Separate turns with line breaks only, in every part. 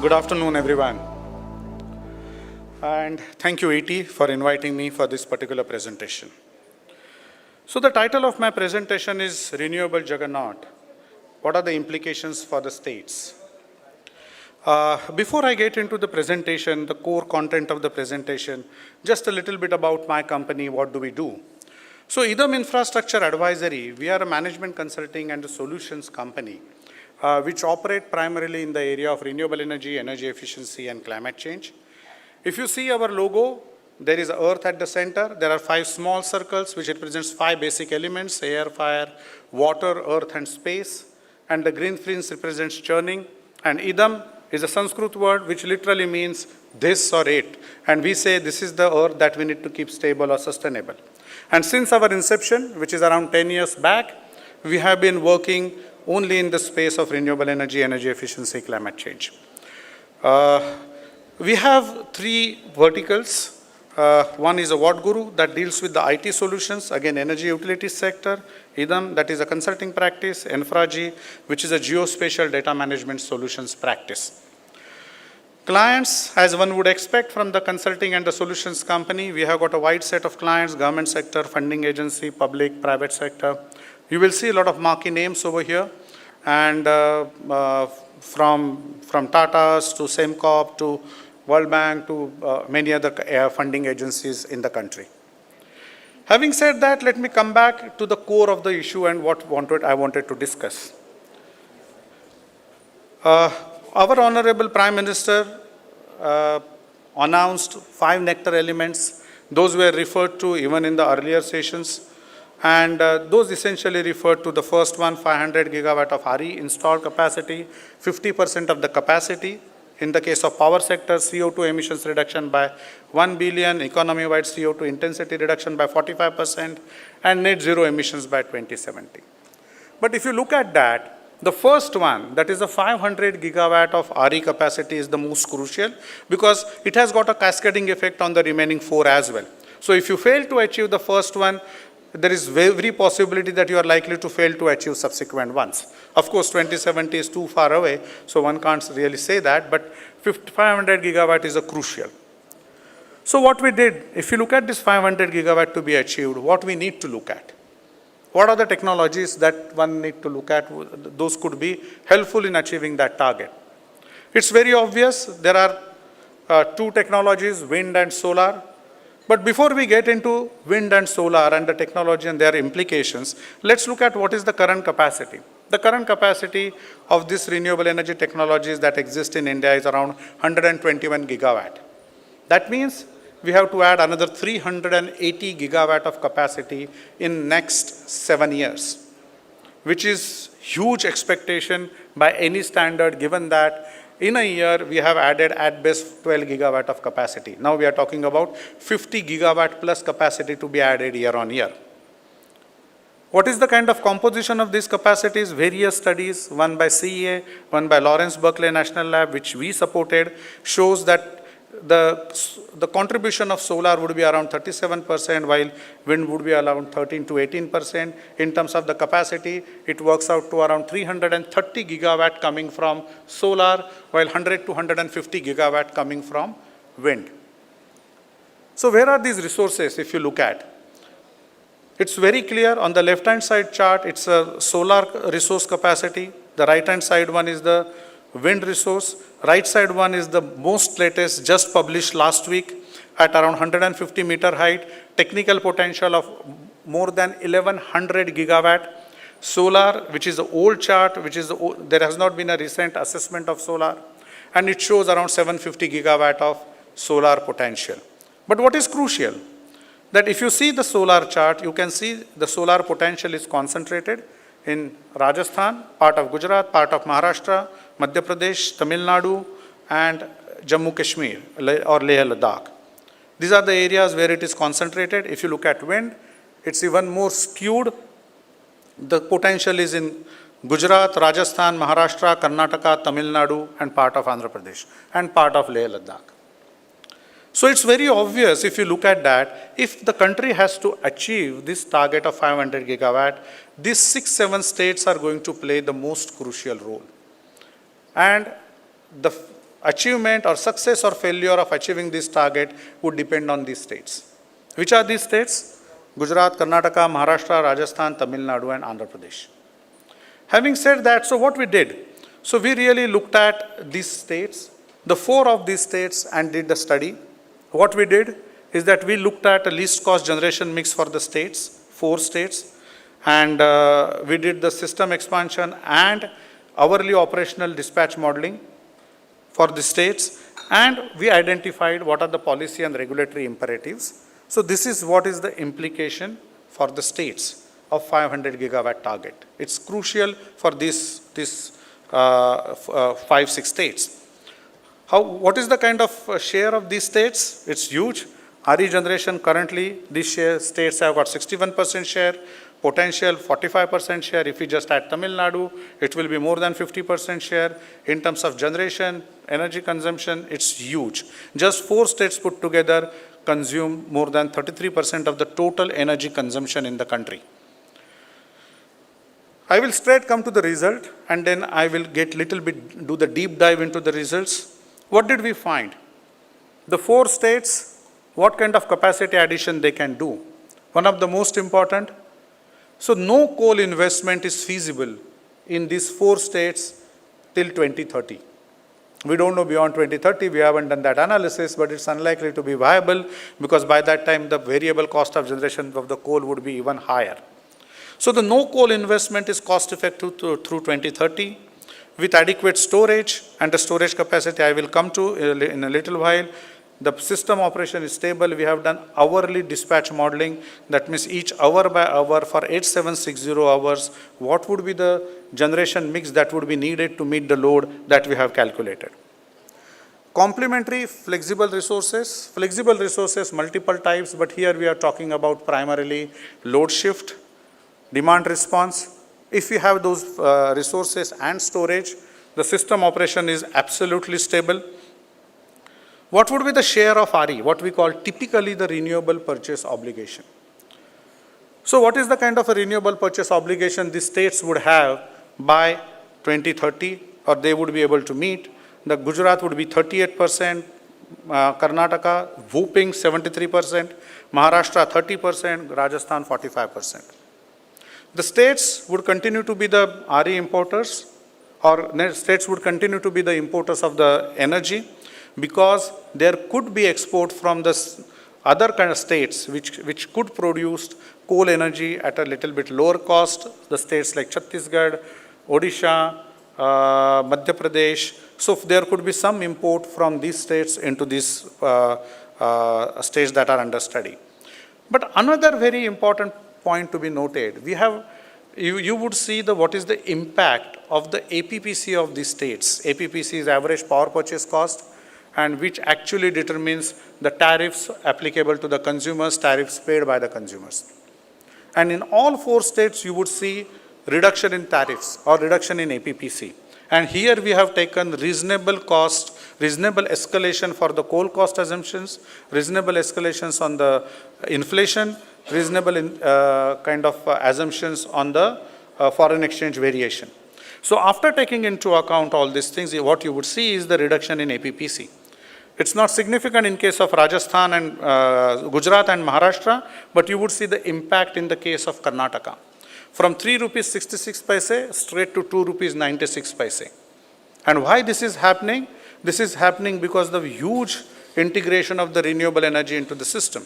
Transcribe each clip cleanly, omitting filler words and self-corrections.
Good afternoon, everyone. And thank you, E.T., for inviting me for this particular presentation. So the title of my presentation is Renewable Juggernaut. What are the implications for the states? Before I get into the presentation, the core content of the presentation, just a little bit about my company, what do we do? So Idam Infrastructure Advisory, we are a management consulting and a solutions company, which operate primarily in the area of renewable energy, energy efficiency, and climate change. If you see our logo, there is Earth at the center. There are 5 small circles, which represents 5 basic elements: air, fire, water, earth, and space. And the green fringe represents churning. And Idam is a Sanskrit word, which literally means this or it. And we say this is the earth that we need to keep stable or sustainable. And since our inception, which is around 10 years back, we have been working only in the space of renewable energy, energy efficiency, climate change. We have 3 verticals. One is a What Guru that deals with the IT solutions, again, energy utility sector. Idam, that is a consulting practice. Infra-G, which is a geospatial data management solutions practice. Clients, as one would expect from the consulting and the solutions company, we have got a wide set of clients: government sector, funding agency, public, private sector. You will see a lot of marquee names over here, and from Tata's to Sembcorp to World Bank to many other funding agencies in the country. Having said that, let me come back to the core of the issue and what I wanted to discuss. Our Honorable Prime Minister announced 5 nectar elements. Those were referred to even in the earlier sessions. And those essentially refer to the first one, 500 gigawatt of RE installed capacity, 50% of the capacity. In the case of power sector, CO2 emissions reduction by 1 billion, economy-wide CO2 intensity reduction by 45%, and net zero emissions by 2070. But if you look at that, the first one, that is a 500 gigawatt of RE capacity, is the most crucial because it has got a cascading effect on the remaining 4 as well. So if you fail to achieve the first one, there is every possibility that you are likely to fail to achieve subsequent ones. Of course, 2070 is too far away, so one can't really say that, but 500 gigawatt is a crucial. So what we did, if you look at this 500 gigawatt to be achieved, what we need to look at? What are the technologies that one need to look at? Those could be helpful in achieving that target. It's very obvious. There are 2 technologies, wind and solar. But before we get into wind and solar and the technology and their implications, let's look at what is the current capacity. The current capacity of this renewable energy technologies that exist in India is around 121 gigawatt. That means we have to add another 380 gigawatt of capacity in next 7 years, which is huge expectation by any standard, given that in a year, we have added at best 12 gigawatt of capacity. Now we are talking about 50 gigawatt plus capacity to be added year on year. What is the kind of composition of these capacities? Various studies, one by CEA, one by Lawrence Berkeley National Lab, which we supported, shows that the contribution of solar would be around 37%, while wind would be around 13 to 18%. In terms of the capacity, it works out to around 330 gigawatt coming from solar, while 100 to 150 gigawatt coming from wind. So where are these resources if you look at? It's very clear. On the left-hand side chart, it's a solar resource capacity. The right-hand side one is the wind resource. Right side one is the most latest, just published last week at around 150 meter height, technical potential of more than 1100 gigawatt. Solar, which is the old chart, there has not been a recent assessment of solar, and it shows around 750 gigawatt of solar potential. But what is crucial, that if you see the solar chart, you can see the solar potential is concentrated in Rajasthan, part of Gujarat, part of Maharashtra, Madhya Pradesh, Tamil Nadu, and Jammu Kashmir or Leh Ladakh. These are the areas where it is concentrated. If you look at wind, it's even more skewed. The potential is in Gujarat, Rajasthan, Maharashtra, Karnataka, Tamil Nadu, and part of Andhra Pradesh, and part of Leh Ladakh. So it's very obvious if you look at that, if the country has to achieve this target of 500 gigawatt, these 6-7 states are going to play the most crucial role. And achievement or success or failure of achieving this target would depend on these states. Which are these states? Gujarat, Karnataka, Maharashtra, Rajasthan, Tamil Nadu, and Andhra Pradesh. Having said that, so what we did? So we really looked at these states, the 4 of these states, and did the study. What we did is that we looked at a least cost generation mix for the states, 4 states, and we did the system expansion and hourly operational dispatch modeling for the states, and we identified what are the policy and regulatory imperatives. So this is what is the implication for the states of 500 gigawatt target. It's crucial for this 5-6 states. What is the kind of share of these states? It's huge. RE generation currently, these states have got 61% share, potential 45% share. If we just add Tamil Nadu, it will be more than 50% share. In terms of generation, energy consumption, it's huge. Just 4 states put together consume more than 33% of the total energy consumption in the country. I will straight come to the result, and then I will get little bit, do the deep dive into the results. What did we find? The 4 states, what kind of capacity addition they can do? One of the most important, so no coal investment is feasible in these 4 states till 2030. We don't know beyond 2030, we haven't done that analysis, but it's unlikely to be viable because by that time the variable cost of generation of the coal would be even higher. So the no coal investment is cost effective through 2030 with adequate storage, and the storage capacity I will come to in a little while. The system operation is stable. We have done hourly dispatch modeling. That means each hour by hour for 8760 hours, what would be the generation mix that would be needed to meet the load that we have calculated. Complementary flexible resources. Flexible resources, multiple types, but here we are talking about primarily load shift, demand response. If we have those resources and storage, the system operation is absolutely stable. What would be the share of RE, what we call typically the renewable purchase obligation? So what is the kind of a renewable purchase obligation these states would have by 2030, or they would be able to meet? The Gujarat would be 38%, Karnataka whooping 73%, Maharashtra 30%, Rajasthan 45%. The states would continue to be the RE importers, or states would continue to be the importers of the energy, because there could be export from the other kind of states which could produce coal energy at a little bit lower cost, the states like Chhattisgarh, Odisha, Madhya Pradesh. So there could be some import from these states into these states that are under study. But another very important point to be noted, we have, you would see what is the impact of the APPC of these states. APPC is average power purchase cost, and which actually determines the tariffs applicable to the consumers, tariffs paid by the consumers. And in all 4 states, you would see reduction in tariffs or reduction in APPC. And here we have taken reasonable cost, reasonable escalation for the coal cost assumptions, reasonable escalations on the inflation, reasonable kind of assumptions on the foreign exchange variation. So after taking into account all these things, what you would see is the reduction in APPC. It's not significant in case of Rajasthan and Gujarat and Maharashtra, but you would see the impact in the case of Karnataka. From 3 rupees 66 paise straight to 2 rupees 96 paise. And why this is happening? This is happening because of the huge integration of the renewable energy into the system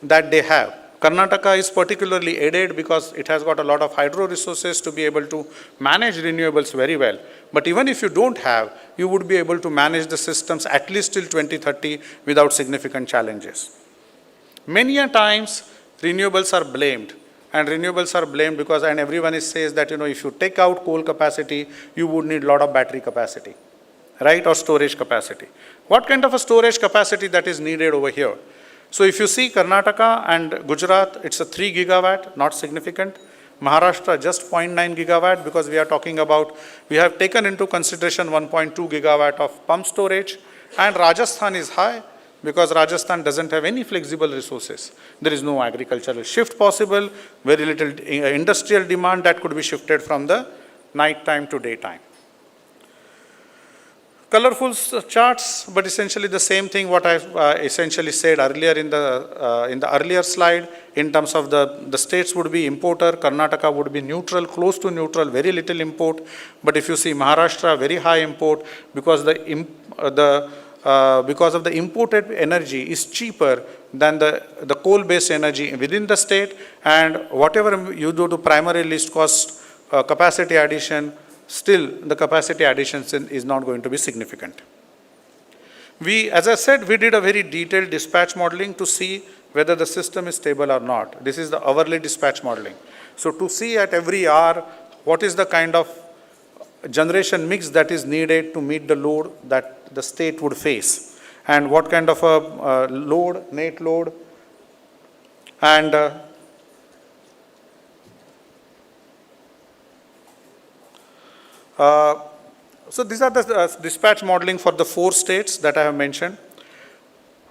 that they have. Karnataka is particularly aided because it has got a lot of hydro resources to be able to manage renewables very well. But even if you don't have, you would be able to manage the systems at least till 2030 without significant challenges. Many a times, renewables are blamed. And renewables are blamed because, and everyone says that, if you take out coal capacity, you would need a lot of battery capacity, right? Or storage capacity. What kind of a storage capacity that is needed over here? So if you see Karnataka and Gujarat, it's a 3 gigawatt, not significant. Maharashtra just 0.9 gigawatt because we are talking about, we have taken into consideration 1.2 gigawatt of pump storage, and Rajasthan is high because Rajasthan doesn't have any flexible resources. There is no agricultural shift possible, very little industrial demand that could be shifted from the night time to daytime. Colorful charts, but essentially the same thing what I essentially said earlier in the earlier slide, in terms of the states would be importer, Karnataka would be neutral, close to neutral, very little import. But if you see Maharashtra, very high import, because because of the imported energy is cheaper than the coal-based energy within the state, and whatever you do to primary least cost capacity addition, still the capacity addition is not going to be significant. As I said, we did a very detailed dispatch modeling to see whether the system is stable or not. This is the hourly dispatch modeling. So to see at every hour, what is the kind of generation mix that is needed to meet the load that the state would face, and what kind of a load, net load, and so these are the dispatch modeling for the 4 states that I have mentioned.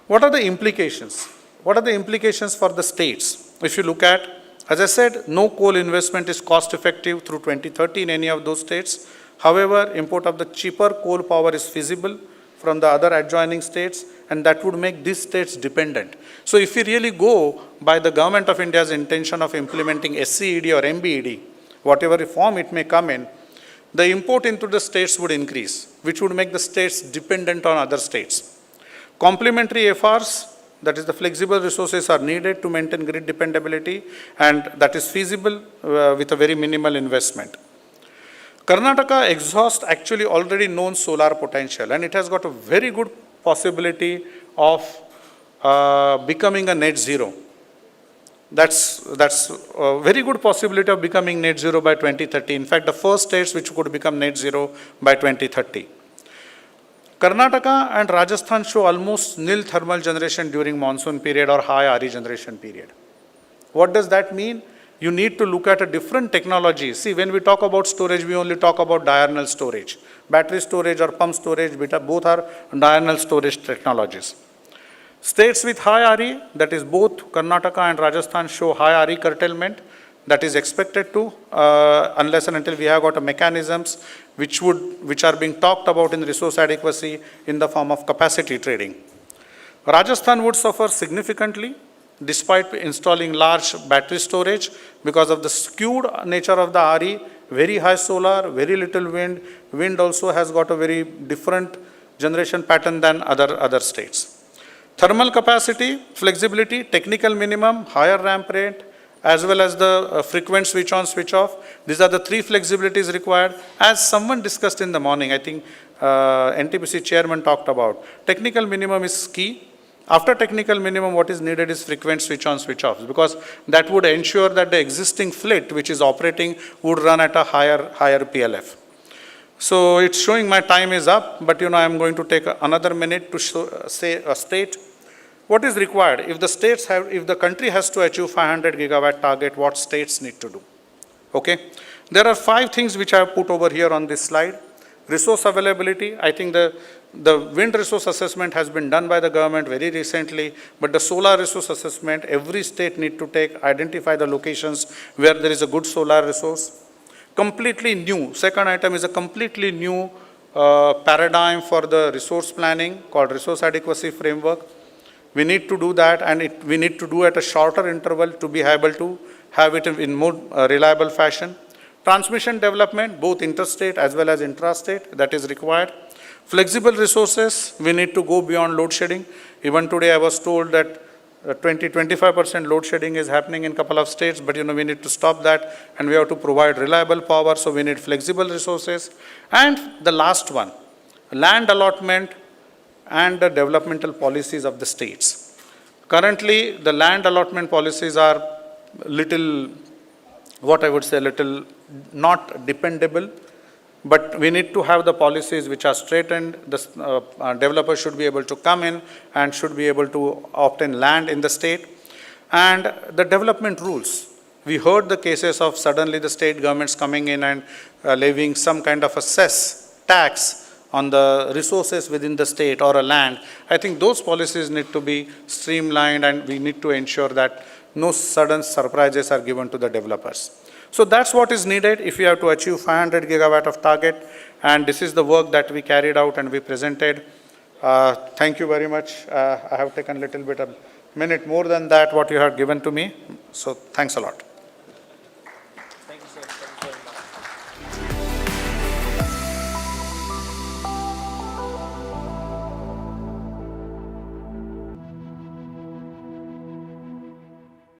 What are the implications? What are the implications for the states? If you look at, as I said, no coal investment is cost effective through 2030 in any of those states. However, import of the cheaper coal power is feasible from the other adjoining states, and that would make these states dependent. So if we really go by the Government of India's intention of implementing SCED or MBED, whatever form it may come in, the import into the states would increase, which would make the states dependent on other states. Complementary FRs, that is the flexible resources, are needed to maintain grid dependability, and that is feasible with a very minimal investment. Karnataka exhausts actually already known solar potential, and it has got a very good possibility of becoming a net zero. That's a very good possibility of becoming net zero by 2030. In fact, the first states which could become net zero by 2030. Karnataka and Rajasthan show almost nil thermal generation during monsoon period or high RE generation period. What does that mean? You need to look at a different technology. See, when we talk about storage, we only talk about diurnal storage. Battery storage or pump storage, both are diurnal storage technologies. States with high RE, that is both Karnataka and Rajasthan, show high RE curtailment. That is expected to, unless and until we have got a mechanisms which are being talked about in resource adequacy in the form of capacity trading. Rajasthan would suffer significantly despite installing large battery storage because of the skewed nature of the RE, very high solar, very little wind. Wind also has got a very different generation pattern than other states. Thermal capacity, flexibility, technical minimum, higher ramp rate, as well as the frequent switch on, switch off. These are the 3 flexibilities required. As someone discussed in the morning, I think NTPC chairman talked about, technical minimum is key. After technical minimum, what is needed is frequent switch on, switch off, because that would ensure that the existing fleet which is operating would run at a higher PLF. So it's showing my time is up, but I am going to take another minute to state what is required. If the country has to achieve 500 gigawatt target, what states need to do? Okay. There are 5 things which I have put over here on this slide. Resource availability, I think the wind resource assessment has been done by the government very recently, but the solar resource assessment, every state need to identify the locations where there is a good solar resource. Completely new, second item is a completely new paradigm for the resource planning called resource adequacy framework. We need to do that, and we need to do at a shorter interval to be able to have it in more reliable fashion. Transmission development, both interstate as well as intrastate, that is required. Flexible resources, we need to go beyond load shedding. Even today I was told that 20-25% load shedding is happening in a couple of states, but we need to stop that, and we have to provide reliable power, so we need flexible resources. And the last one, land allotment and the developmental policies of the states. Currently, the land allotment policies are little not dependable, but we need to have the policies which are straightened. The developers should be able to come in and should be able to obtain land in the state. And the development rules. We heard the cases of suddenly the state governments coming in and levying some kind of a cess tax on the resources within the state or a land. I think those policies need to be streamlined, and we need to ensure that no sudden surprises are given to the developers. So that's what is needed if we have to achieve 500 gigawatt of target, and this is the work that we carried out and we presented. Thank you very much. I have taken a little bit, a minute more than that what you have given to me. So thanks a lot.